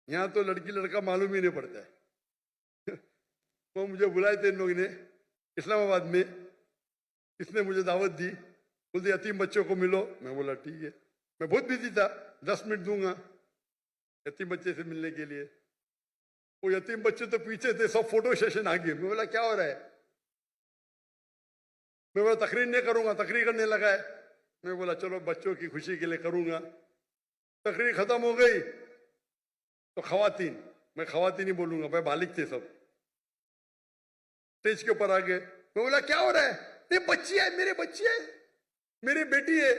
यहाँ तो लड़की लड़का मालूम ही नहीं पड़ता है। वो मुझे बुलाए थे इन लोगों ने इस्लामाबाद में, इसने मुझे दावत दी, बोलते यतीम बच्चों को मिलो। मैं बोला ठीक है, मैं बहुत बिजी था, 10 मिनट दूंगा यतीम बच्चे से मिलने के लिए। वो यतीम बच्चे तो पीछे थे, सब फोटो सेशन आ गए। मैं बोला क्या हो रहा है? मैं बोला तकरीर नहीं करूंगा, तकरीर करने लगा है। मैं बोला चलो बच्चों की खुशी के लिए करूंगा। तकरीर खत्म हो गई तो खवातीन, मैं खवातीन ही बोलूंगा, भाई बालिग थे सब, स्टेज के ऊपर आ गए। मैं बोला क्या हो रहा है? ये बच्ची है, मेरे बच्ची है, मेरी बेटी है।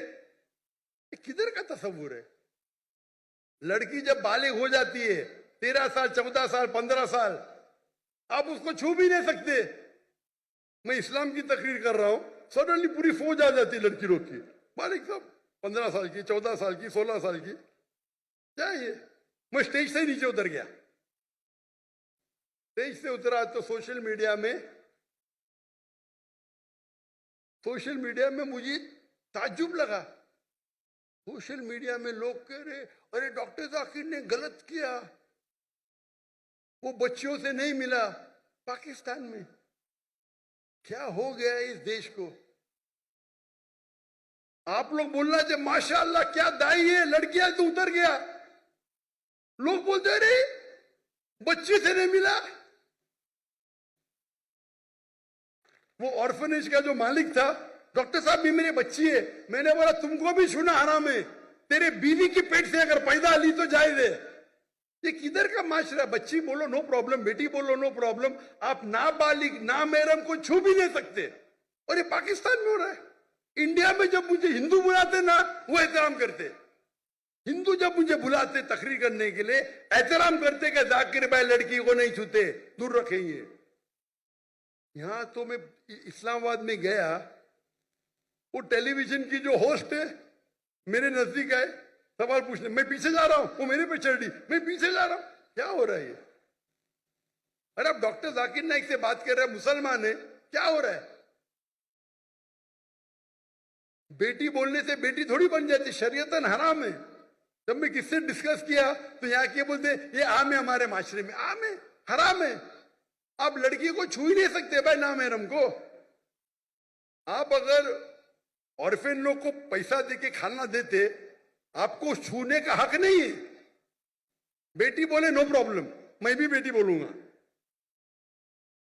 किधर का तस्वुर है? लड़की जब बालिग हो जाती है 13 साल 14 साल 15 साल, आप उसको छू भी नहीं सकते। मैं इस्लाम की तकरीर कर रहा हूं, सडनली पूरी फौज आ जाती है लड़की लोग की, बालिग सब 15 साल की 14 साल की 16 साल की। क्या ये? मैं स्टेज से ही नीचे उतर गया। स्टेज से उतरा तो सोशल मीडिया में मुझे ताज्जुब लगा। सोशल मीडिया में लोग कह रहे अरे डॉक्टर जाकिर ने गलत किया, वो बच्चियों से नहीं मिला। पाकिस्तान में क्या हो गया इस देश को? आप लोग बोलना चाहिए माशाअल्लाह क्या दाई है, लड़कियां तो उतर गया। लोग बोलते अरे बच्ची से नहीं मिला। वो ऑर्फनेज का जो मालिक था, डॉक्टर साहब भी मेरी बच्ची है। मैंने बोला तुमको भी छूना हराम है, तेरे बीवी की पेट से अगर पैदा ली तो जायज है। ये किधर का माशरा? बच्ची बोलो नो प्रॉब्लम, बेटी बोलो नो प्रॉब्लम, आप नाबालिग ना महरम को छू भी नहीं सकते। और ये पाकिस्तान में हो रहा है। इंडिया में जब मुझे हिंदू बुलाते ना, वो एहतराम करते। हिंदू जब मुझे बुलाते तकरीर करने के लिए, एहतराम करते कि जाकिर भाई लड़की को नहीं छूते, दूर रखेंगे। यहां तो मैं इस्लामाबाद में गया, वो टेलीविजन की जो होस्ट है मेरे नजदीक आए, सवाल पूछने। मैं पीछे जा रहा हूं, वो मेरे पे चढ़ रही, मैं पीछे जा रहा हूं। क्या हो रहा है ये? अरे अब डॉक्टर जाकिर नाइक से बात कर रहे हैं, मुसलमान है, क्या हो रहा है? बेटी बोलने से बेटी थोड़ी बन जाती, शरीयतन हराम है। जब मैं किससे डिस्कस किया तो यहाँ के बोलते ये आम है, हमारे माशरे में आम है, हराम है। आप लड़की को छू ही नहीं सकते भाई ना महरम को। आप अगर ऑर्फेन लोग को पैसा देके खाना देते, आपको छूने का हक नहीं है। बेटी बोले नो प्रॉब्लम, मैं भी बेटी बोलूंगा।